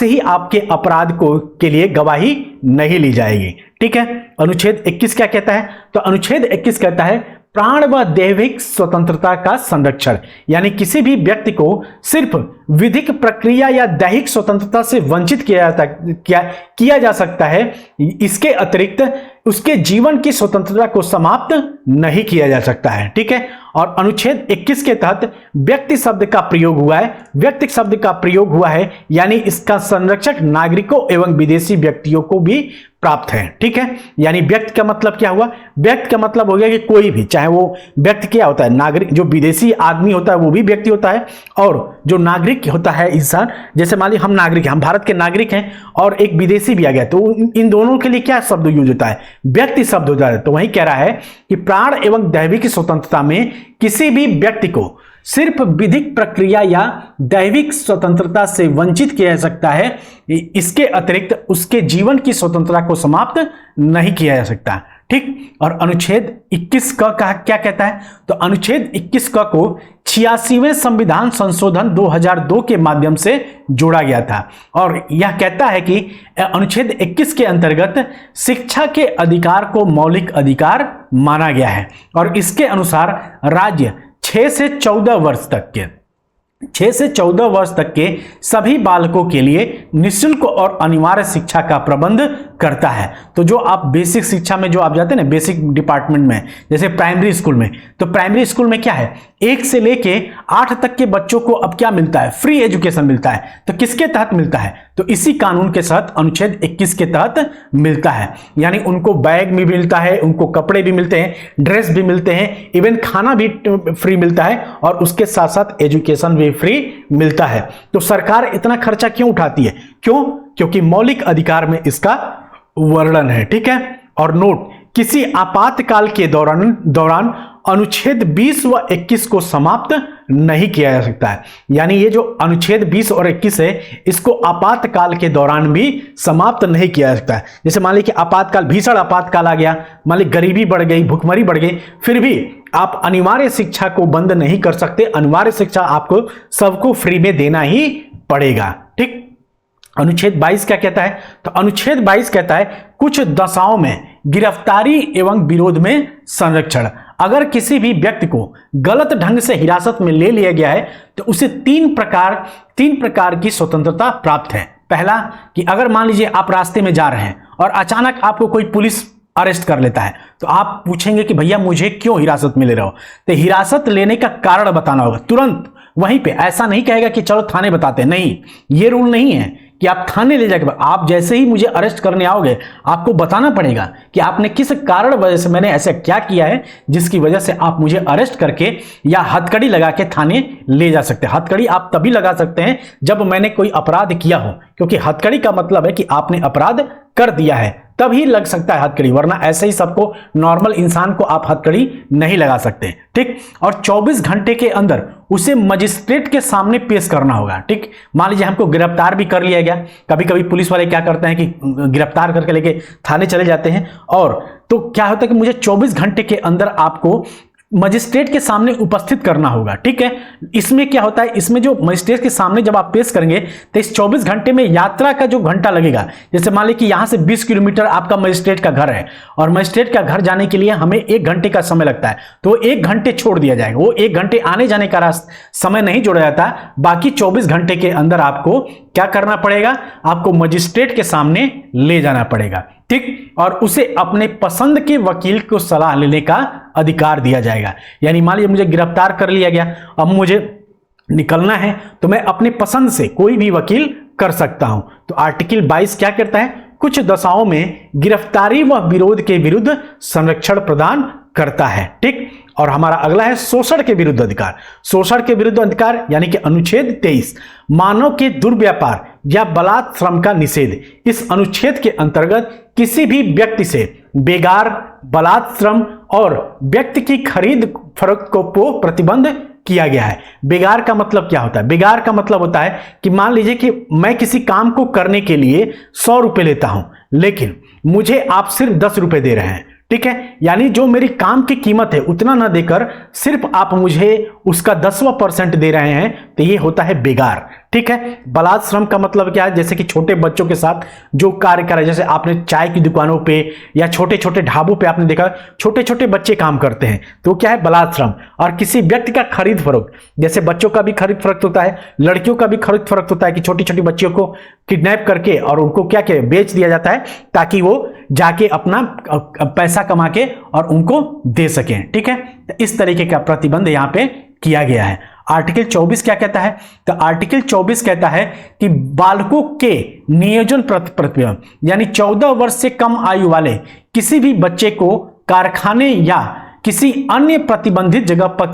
ही आपके अपराध के लिए गवाही नहीं ली जाएगी, ठीक है। अनुच्छेद 21 क्या कहता है? तो अनुच्छेद 21 कहता है प्राण व दैहिक स्वतंत्रता का संरक्षण, यानी किसी भी व्यक्ति को सिर्फ विधिक प्रक्रिया या दैहिक स्वतंत्रता से वंचित किया जा सकता है, इसके अतिरिक्त उसके जीवन की स्वतंत्रता को समाप्त नहीं किया जा सकता है, ठीक है। और अनुच्छेद 21 के तहत व्यक्ति शब्द का प्रयोग हुआ है, व्यक्ति शब्द का प्रयोग हुआ है, यानी इसका संरक्षक नागरिकों एवं विदेशी व्यक्तियों को भी प्राप्त है, ठीक है। यानी व्यक्ति का मतलब क्या हुआ? व्यक्ति का मतलब हो गया कि कोई भी, चाहे वो व्यक्ति क्या होता है, नागरिक, जो विदेशी आदमी होता है वो भी व्यक्ति होता है, और जो नागरिक होता है इंसान, जैसे मान लीजिए हम नागरिक हैं, हम भारत के नागरिक हैं और एक विदेशी भी आ गया, तो इन दोनों के लिए क्या शब्द यूज होता है? व्यक्ति शब्द होता है। तो वही कह रहा है कि प्राण एवं दैविक स्वतंत्रता में किसी भी व्यक्ति को सिर्फ विधिक प्रक्रिया या दैविक स्वतंत्रता से वंचित किया जा सकता है, इसके अतिरिक्त उसके जीवन की स्वतंत्रता को समाप्त नहीं किया जा सकता, ठीक। और अनुच्छेद 21 का क्या कहता है? तो अनुच्छेद 21 को 86वें संविधान संशोधन 2002 के माध्यम से जोड़ा गया था, और यह कहता है कि अनुच्छेद 21 के अंतर्गत शिक्षा के अधिकार को मौलिक अधिकार माना गया है, और इसके अनुसार राज्य 6 से 14 वर्ष तक के सभी बालकों के लिए निःशुल्क और अनिवार्य शिक्षा का प्रबंध करता है। तो जो आप बेसिक शिक्षा में जो आप जाते हैं ना, बेसिक डिपार्टमेंट में, जैसे प्राइमरी स्कूल में, तो प्राइमरी स्कूल में क्या है, 1 से लेके 8 तक के बच्चों को अब क्या मिलता है? फ्री एजुकेशन मिलता है। तो किसके तहत मिलता है? तो इसी कानून के तहत, अनुच्छेद 21 के तहत मिलता है। यानी उनको बैग भी मिलता है, उनको कपड़े भी मिलते हैं, ड्रेस भी मिलते हैं, इवन खाना भी फ्री मिलता है, और उसके साथ साथ एजुकेशन भी फ्री मिलता है। तो सरकार इतना खर्चा क्यों उठाती है? क्यों? क्योंकि मौलिक अधिकार में इसका वर्णन है, ठीक है। और नोट, किसी आपातकाल के दौरान अनुच्छेद 20 व 21 को समाप्त नहीं किया जा सकता है। यानी ये जो अनुच्छेद 20 और 21 है, इसको आपातकाल के दौरान भी समाप्त नहीं किया जा सकता है। जैसे मान लीजिए कि आपातकाल, भीषण आपातकाल आ गया, मान लीजिए गरीबी बढ़ गई, भुखमरी बढ़ गई, फिर भी आप अनिवार्य शिक्षा को बंद नहीं कर सकते। अनिवार्य शिक्षा आपको सबको फ्री में देना ही पड़ेगा, ठीक। अनुच्छेद 22 क्या कहता है? तो अनुच्छेद 22 कहता है कुछ दशाओं में गिरफ्तारी एवं विरोध में संरक्षण। अगर किसी भी व्यक्ति को गलत ढंग से हिरासत में ले लिया गया है तो उसे तीन प्रकार की स्वतंत्रता प्राप्त है। पहला, कि अगर मान लीजिए आप रास्ते में जा रहे हैं और अचानक आपको कोई पुलिस अरेस्ट कर लेता है, तो आप पूछेंगे कि भैया मुझे क्यों हिरासत में ले रहे हो? तो हिरासत लेने का कारण बताना होगा तुरंत वहीं पे। ऐसा नहीं कहेगा कि चलो थाने बताते हैं, नहीं, ये रूल नहीं है कि आप थाने ले जाके, आप जैसे ही मुझे अरेस्ट करने आओगे आपको बताना पड़ेगा कि आपने किस कारण वजह से, मैंने ऐसा क्या किया है जिसकी वजह से आप मुझे अरेस्ट करके या हथकड़ी लगा के थाने ले जा सकते हैं। हथकड़ी आप तभी लगा सकते हैं जब मैंने कोई अपराध किया हो, क्योंकि हथकड़ी का मतलब है कि आपने अपराध कर दिया है, तभी लग सकता है हथकड़ी, वरना ऐसे ही सबको नॉर्मल इंसान को आप हथकड़ी नहीं लगा सकते। ठीक, और 24 घंटे के अंदर उसे मजिस्ट्रेट के सामने पेश करना होगा। ठीक, मान लीजिए हमको गिरफ्तार भी कर लिया गया, कभी कभी पुलिस वाले क्या करते हैं कि गिरफ्तार करके लेके थाने चले जाते हैं, और तो क्या होता है कि मुझे 24 घंटे के अंदर आपको मजिस्ट्रेट के सामने उपस्थित करना होगा। ठीक है, इसमें क्या होता है, इसमें जो मजिस्ट्रेट के सामने जब आप पेश करेंगे तो इस 24 घंटे में यात्रा का जो घंटा लगेगा, जैसे मान लीजिए कि यहां से 20 किलोमीटर आपका मजिस्ट्रेट का घर है और मजिस्ट्रेट का घर जाने के लिए हमें 1 घंटे का समय लगता है, तो 1 घंटे छोड़ दिया जाएगा। वो 1 घंटे आने जाने का समय नहीं जोड़ा जाता, बाकी 24 घंटे के अंदर आपको क्या करना पड़ेगा, आपको मजिस्ट्रेट के सामने ले जाना पड़ेगा। ठीक, और उसे अपने पसंद के वकील को सलाह लेने का अधिकार दिया जाएगा। यानी मान लीजिए मुझे गिरफ्तार कर लिया गया, अब मुझे निकलना है तो मैं अपने पसंद से कोई भी वकील कर सकता हूं। तो आर्टिकल 22 क्या कहता है, कुछ दशाओं में गिरफ्तारी व विरोध के विरुद्ध संरक्षण प्रदान करता है। ठीक, और हमारा अगला है शोषण के विरुद्ध अधिकार। शोषण के विरुद्ध अधिकार यानी कि अनुच्छेद 23, मानव के दुर्व्यापार या बलात् श्रम का निषेध। इस अनुच्छेद के अंतर्गत किसी भी व्यक्ति से बेगार, बलात् श्रम और व्यक्ति की खरीद फरोख्त को प्रतिबंध किया गया है। बेगार का मतलब क्या होता है, बेगार का मतलब होता है कि मान लीजिए कि मैं किसी काम को करने के लिए 100 रुपए लेता हूं, लेकिन मुझे आप सिर्फ 10 रुपए दे रहे हैं। ठीक है, यानी जो मेरी काम की कीमत है उतना ना देकर सिर्फ आप मुझे उसका 10% दे रहे हैं, तो ये होता है बेगार। ठीक है, बलात् श्रम का मतलब क्या है, जैसे कि छोटे बच्चों के साथ जो कार्य करा, जैसे आपने चाय की दुकानों पे या छोटे छोटे ढाबों पे आपने देखा छोटे छोटे बच्चे काम करते हैं, तो क्या है बलात् श्रम। और किसी व्यक्ति का खरीद फरोख्त, जैसे बच्चों का भी खरीद फरोख्त होता है, लड़कियों का भी खरीद फरोख्त होता है कि छोटी छोटी बच्चियों को किडनैप करके और उनको क्या क्या बेच दिया जाता है ताकि वो जाके अपना पैसा कमा के और उनको दे सकें। ठीक है, तो इस तरीके का प्रतिबंध यहां पे किया गया है। आर्टिकल 24 क्या कहता है, तो आर्टिकल 24 कहता है कि बालकों के नियोजन प्रतिबंध, यानी 14 वर्ष से कम आयु वाले किसी भी बच्चे को कारखाने या किसी अन्य प्रतिबंधित जगह पर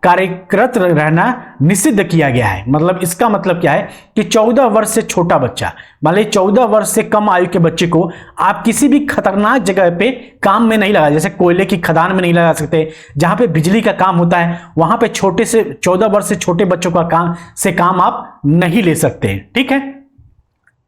कार्यरत रहना निषिद्ध किया गया है। मतलब इसका मतलब क्या है कि 14 वर्ष से छोटा बच्चा, मान लीजिए 14 वर्ष से कम आयु के बच्चे को आप किसी भी खतरनाक जगह पे काम में नहीं लगा, जैसे कोयले की खदान में नहीं लगा सकते, जहां पे बिजली का काम होता है वहां पे 14 वर्ष से छोटे बच्चों का काम आप नहीं ले सकते। ठीक है,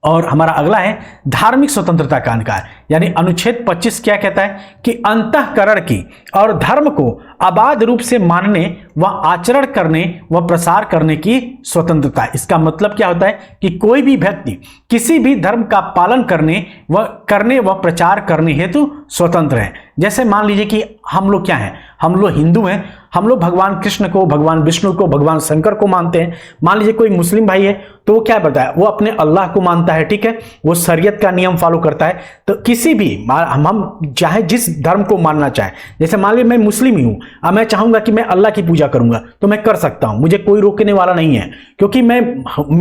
और हमारा अगला है धार्मिक स्वतंत्रता का अधिकार, यानी अनुच्छेद 25 क्या कहता है कि अंतःकरण की और धर्म को अबाध रूप से मानने व आचरण करने व प्रसार करने की स्वतंत्रता। इसका मतलब क्या होता है कि कोई भी व्यक्ति किसी भी धर्म का पालन करने व प्रचार करने हेतु स्वतंत्र है। जैसे मान लीजिए कि हम लोग क्या हैं, हम लोग हिंदू हैं, हम लोग भगवान कृष्ण को, भगवान विष्णु को, भगवान शंकर को मानते हैं। मान लीजिए कोई मुस्लिम भाई है तो वो क्या बताया, वो अपने अल्लाह को मानता है। ठीक है, वो शरीयत का नियम फॉलो करता है। तो किसी भी हम चाहे जिस धर्म को मानना चाहे, जैसे मान लीजिए मैं मुस्लिम ही हूं, अब मैं चाहूंगा कि मैं अल्लाह की पूजा करूंगा तो मैं कर सकता हूं, मुझे कोई रोकने वाला नहीं है, क्योंकि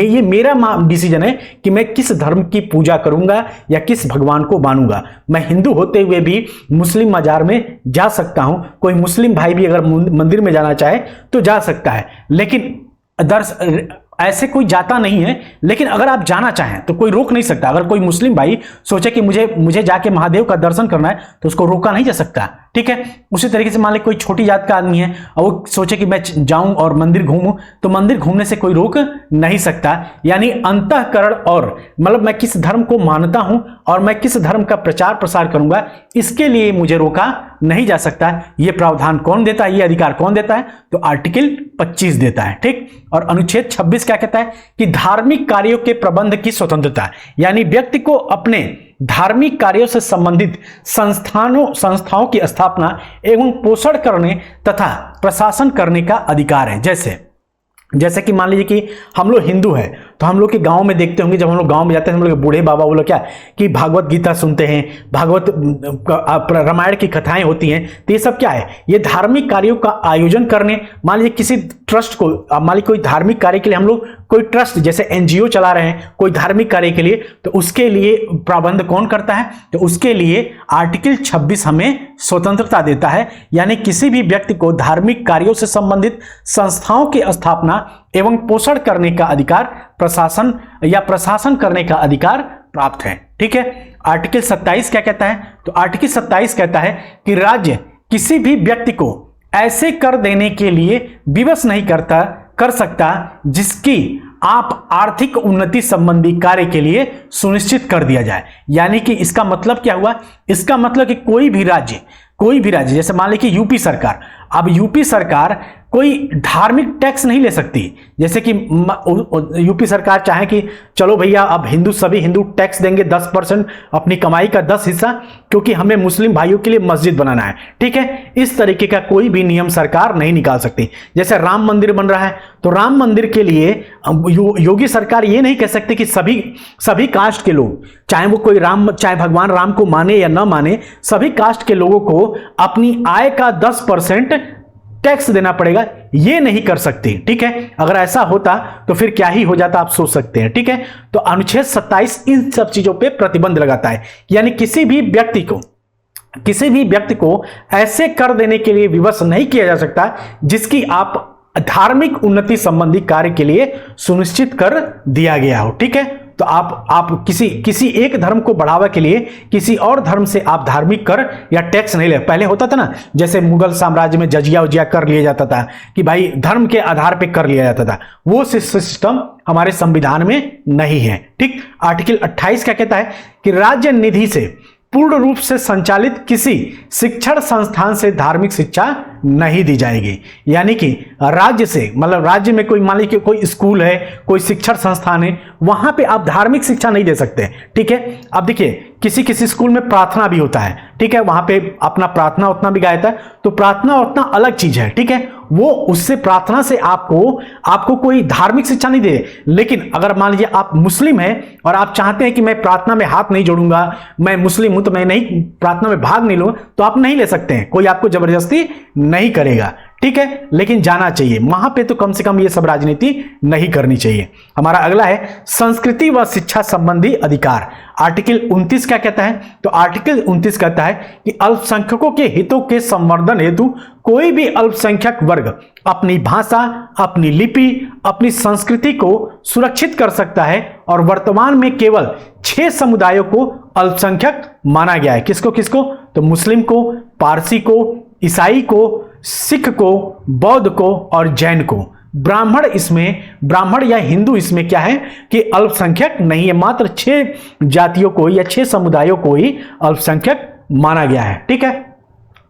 ये मेरा डिसीजन है कि मैं किस धर्म की पूजा करूंगा या किस भगवान को मानूंगा। मैं हिंदू होते हुए भी मुस्लिम मजार में जा सकता हूं, कोई मुस्लिम भाई भी अगर मंदिर में जाना चाहे तो जा सकता है, लेकिन ऐसे कोई जाता नहीं है। लेकिन अगर आप जाना चाहें तो कोई रोक नहीं सकता। अगर कोई मुस्लिम भाई सोचे कि मुझे जाके महादेव का दर्शन करना है तो उसको रोका नहीं जा सकता। ठीक है, उसी तरीके से मान लीजिए कोई छोटी जात का आदमी है और वो सोचे कि मैं जाऊं और मंदिर घूमूं, तो मंदिर घूमने से कोई रोक नहीं सकता। यानी अंतःकरण और मतलब मैं किस धर्म को मानता हूं और मैं किस धर्म का प्रचार प्रसार करूंगा, इसके लिए मुझे रोका नहीं जा सकता। ये प्रावधान कौन देता है, ये अधिकार कौन देता है, तो आर्टिकल 25 देता है। ठीक, और अनुच्छेद 26 क्या कहता है कि धार्मिक कार्यों के प्रबंध की स्वतंत्रता, यानी व्यक्ति को अपने धार्मिक कार्यों से संबंधित संस्थाओं की स्थापना एवं पोषण करने तथा प्रशासन करने का अधिकार है। जैसे कि मान लीजिए कि हम लोग हिंदू हैं तो हम लोग के गांव में देखते होंगे, जब हम लोग गांव में जाते हैं हम लोग बूढ़े बाबा वो लोग क्या कि भागवत गीता सुनते हैं, भागवत रामायण की कथाएं होती हैं। तो ये सब क्या है, ये धार्मिक कार्यों का आयोजन करने, मान लीजिए किसी ट्रस्ट को, मान लीजिए कोई धार्मिक कार्य के लिए हम लोग कोई ट्रस्ट जैसे एनजीओ चला रहे हैं कोई धार्मिक कार्य के लिए, तो उसके लिए प्रबंध कौन करता है, तो उसके लिए आर्टिकल 26 हमें स्वतंत्रता देता है। यानी किसी भी व्यक्ति को धार्मिक कार्यों से संबंधित संस्थाओं की स्थापना एवं पोषण करने का अधिकार प्रशासन करने का अधिकार प्राप्त है। ठीक है। आर्टिकल 27 क्या कहता है? तो आर्टिकल 27 कहता है कि राज्य किसी भी व्यक्ति को ऐसे कर देने के लिए विवश नहीं कर सकता जिसकी आप आर्थिक उन्नति संबंधी कार्य के लिए सुनिश्चित कर दिया जाए। यानी कि इसका मतलब क्या हुआ? इसका मतलब कि कोई भी राज्य जैसे मान लीजिए कि यूपी सरकार, अब यूपी सरकार कोई धार्मिक टैक्स नहीं ले सकती। जैसे कि यूपी सरकार चाहे कि चलो भैया अब सभी हिंदू टैक्स देंगे 10%, अपनी कमाई का 10 हिस्सा, क्योंकि हमें मुस्लिम भाइयों के लिए मस्जिद बनाना है, ठीक है। इस तरीके का कोई भी नियम सरकार नहीं निकाल सकती। जैसे राम मंदिर बन रहा है, तो राम मंदिर के लिए योगी सरकार ये नहीं कह सकती कि सभी कास्ट के लोग, चाहे वो कोई चाहे भगवान राम को माने या ना माने, सभी कास्ट के लोगों को अपनी आय का 10% टैक्स देना पड़ेगा, ये नहीं कर सकती, ठीक है। अगर ऐसा होता तो फिर क्या ही हो जाता, आप सोच सकते हैं, ठीक है। तो अनुच्छेद 27 इन सब चीजों पे प्रतिबंध लगाता है, यानी किसी भी व्यक्ति को ऐसे कर देने के लिए विवश नहीं किया जा सकता जिसकी आप धार्मिक उन्नति संबंधी कार्य के लिए सुनिश्चित कर दिया गया हो, ठीक है। तो आप किसी एक धर्म को बढ़ावा के लिए किसी और धर्म से आप धार्मिक कर या टैक्स नहीं ले। पहले होता था ना, जैसे मुगल साम्राज्य में जजिया उजिया कर लिया जाता था कि भाई धर्म के आधार पे कर लिया जाता था, वो सिस्टम हमारे संविधान में नहीं है, ठीक। आर्टिकल 28 क्या कहता है कि राज्य निधि से पूर्ण रूप से संचालित किसी शिक्षण संस्थान से धार्मिक शिक्षा नहीं दी जाएगी। यानी कि राज्य से, मतलब राज्य में कोई मान लीजिए कोई स्कूल है, कोई शिक्षण संस्थान है, वहां पे आप धार्मिक शिक्षा नहीं दे सकते, ठीक है। अब देखिए किसी स्कूल में प्रार्थना भी होता है, ठीक है, वहां पे अपना प्रार्थना उतना भी गाया था, तो प्रार्थना उतना अलग चीज है, ठीक है। वो उससे प्रार्थना से आपको कोई धार्मिक शिक्षा नहीं दे। लेकिन अगर मान लीजिए आप मुस्लिम हैं और आप चाहते हैं कि मैं प्रार्थना में हाथ नहीं जोड़ूंगा, मैं मुस्लिम हूं तो मैं नहीं प्रार्थना में भाग नहीं लूं, तो आप नहीं ले सकते हैं, कोई आपको जबरदस्ती नहीं करेगा, ठीक है। लेकिन जाना चाहिए वहां पे, तो कम से कम ये सब राजनीति नहीं करनी चाहिए। हमारा अगला है संस्कृति व शिक्षा संबंधी अधिकार। आर्टिकल 29 क्या कहता है? तो आर्टिकल 29 कहता है कि अल्पसंख्यकों के हितों के संवर्धन हेतु कोई भी अल्पसंख्यक वर्ग अपनी भाषा, अपनी लिपि, अपनी संस्कृति को सुरक्षित कर सकता है। और वर्तमान में केवल 6 समुदायों को अल्पसंख्यक माना गया है। किसको? तो मुस्लिम को, पारसी को, ईसाई को, सिख को, बौद्ध को और जैन को। ब्राह्मण या हिंदू इसमें क्या है कि अल्पसंख्यक नहीं है। मात्र 6 जातियों को या 6 समुदायों को ही अल्पसंख्यक माना गया है, ठीक है।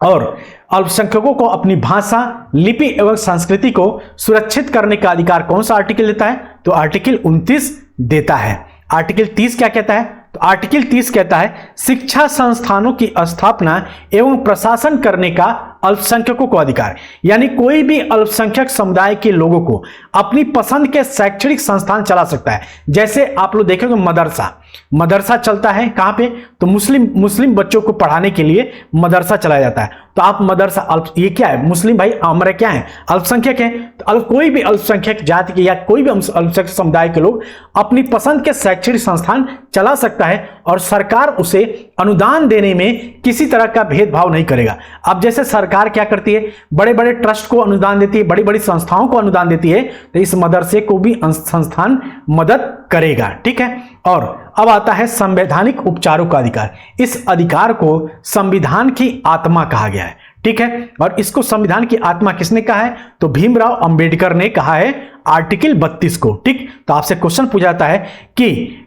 और अल्पसंख्यकों को अपनी भाषा, लिपि एवं संस्कृति को सुरक्षित करने का अधिकार कौन सा आर्टिकल देता है? तो आर्टिकल 29 देता है। आर्टिकल 30 क्या कहता है? तो आर्टिकल 30 कहता है शिक्षा संस्थानों की स्थापना एवं प्रशासन करने का अल्पसंख्यकों को अधिकार। यानी कोई भी अल्पसंख्यक समुदाय के लोगों को अपनी पसंद के शैक्षणिक संस्थान चला सकता है। जैसे आप लोग देखेंगे मदरसा चलता है कहां पे? तो मुस्लिम बच्चों को पढ़ाने के लिए मदरसा चलाया जाता है। तो आप मदरसा, ये क्या है? मुस्लिम भाई हमारे क्या है? अल्पसंख्यक है। तो कोई भी अल्पसंख्यक जाति के या कोई भी अल्पसंख्यक समुदाय के लोग अपनी पसंद के शैक्षणिक संस्थान चला सकता है और सरकार उसे अनुदान देने में किसी तरह का भेदभाव नहीं करेगा। अब जैसे सरकार क्या करती है, बड़े बड़े ट्रस्ट को अनुदान देती है, बड़ी बड़ी संस्थाओं को अनुदान देती है, तो इस मदरसे को भी संस्थान मदद करेगा, ठीक है। और अब आता है संवैधानिक उपचारों का अधिकार। इस अधिकार को संविधान की आत्मा कहा गया है, ठीक है। और इसको संविधान की आत्मा किसने कहा है? तो भीमराव अंबेडकर ने कहा है आर्टिकल 32 को, ठीक। तो आपसे क्वेश्चन पूछा जाता है कि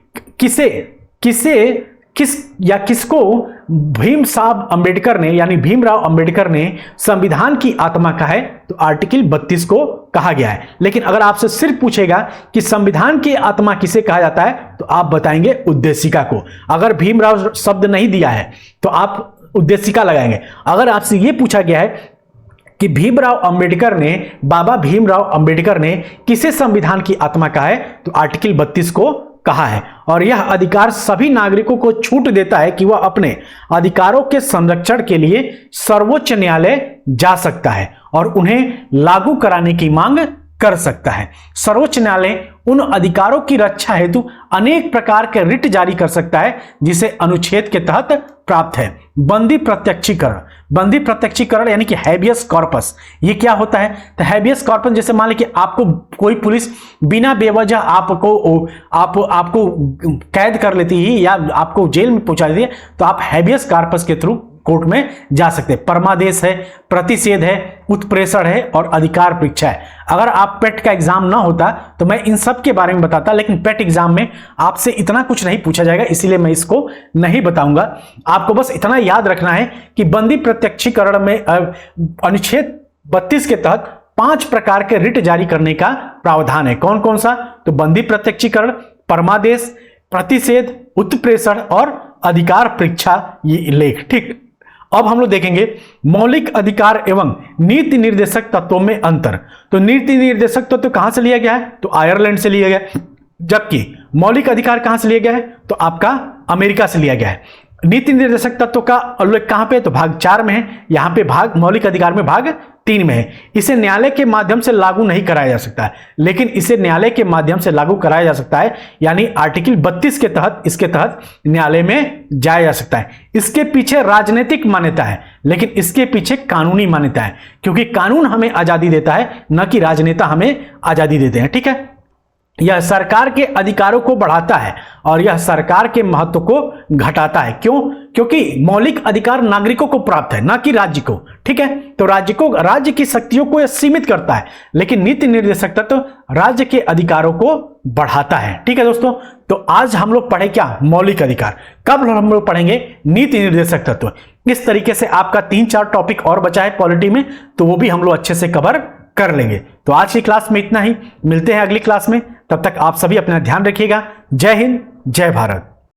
किसको भीमराव अंबेडकर ने संविधान की आत्मा कहा है? तो आर्टिकल 32 को कहा गया है। लेकिन अगर आपसे सिर्फ पूछेगा कि संविधान की आत्मा किसे कहा जाता है, तो आप बताएंगे उद्देशिका को। अगर भीमराव शब्द नहीं दिया है तो आप उद्देशिका लगाएंगे। अगर आपसे यह पूछा गया है कि बाबा भीमराव अंबेडकर ने किसे संविधान की आत्मा कहा है, तो आर्टिकल 32 को कहा है। और यह अधिकार सभी नागरिकों को छूट देता है कि वह अपने अधिकारों के संरक्षण के लिए सर्वोच्च न्यायालय जा सकता है और उन्हें लागू कराने की मांग कर सकता है। सर्वोच्च न्यायालय उन अधिकारों की रक्षा हेतु अनेक प्रकार के रिट जारी कर सकता है जिसे अनुच्छेद के तहत प्राप्त है। बंदी प्रत्यक्षीकरण, बंदी प्रत्यक्षीकरण यानी कि हैबियस कॉर्पस, ये क्या होता है? तो हैबियस कॉर्पस जैसे मान लीजिए कि आपको कोई पुलिस बिना बेवजह आपको कैद कर लेती है या आपको जेल में पहुंचा देती है, तो आप हैबियस कॉर्पस के थ्रू कोर्ट में जा सकते हैं। परमादेश है, प्रतिषेध है, उत्प्रेषण है और अधिकार परीक्षा है। अगर आप पेट का एग्जाम ना होता तो मैं इन सब के बारे में बताता, लेकिन पेट एग्जाम में आपसे इतना कुछ नहीं पूछा जाएगा, इसीलिए मैं इसको नहीं बताऊंगा। आपको बस इतना याद रखना है कि बंदी प्रत्यक्षीकरण में अनुच्छेद 32 के तहत 5 प्रकार के रिट जारी करने का प्रावधान है। कौन कौन सा? तो बंदी प्रत्यक्षीकरण, परमादेश, प्रतिषेध, उत्प्रेषण और अधिकार परीक्षा, ये लेख। ठीक, अब हम लोग देखेंगे मौलिक अधिकार एवं नीति निर्देशक तत्वों में अंतर। तो नीति निर्देशक तत्व कहां से लिया गया है? तो आयरलैंड से लिया गया है, जबकि मौलिक अधिकार कहां से लिया गया है? तो आपका अमेरिका से लिया गया है। नीति निर्देशक तत्व का उल्लेख कहां पे? तो भाग 4 में है, यहां पे भाग मौलिक अधिकार में भाग 3 में है। इसे न्यायालय के माध्यम से लागू नहीं कराया जा सकता है, लेकिन इसे न्यायालय के माध्यम से लागू कराया जा सकता है, यानी आर्टिकल 32 के तहत इसके तहत न्यायालय में जाया जा सकता है। इसके पीछे राजनीतिक मान्यता है, लेकिन इसके पीछे कानूनी मान्यता है, क्योंकि कानून हमें आजादी देता है, न कि राजनेता हमें आजादी देते हैं। ठीक है, यह सरकार के अधिकारों को बढ़ाता है और यह सरकार के महत्व को घटाता है। क्यों? क्योंकि मौलिक अधिकार नागरिकों को प्राप्त है, ना कि राज्य को। ठीक है, तो राज्य की शक्तियों को यह सीमित करता है, लेकिन नीति निर्देशक तत्व राज्य के अधिकारों को बढ़ाता है। ठीक है दोस्तों, तो आज हम लोग पढ़े क्या? मौलिक अधिकार। कब हम लोग पढ़ेंगे? नीति निर्देशक तत्व। इस तरीके से आपका 3-4 टॉपिक और बचा है पॉलिटी में, तो वो भी हम लोग अच्छे से कवर कर लेंगे। तो आज की क्लास में इतना ही, मिलते हैं अगली क्लास में। तब तक आप सभी अपना ध्यान रखिएगा। जय हिंद, जय भारत।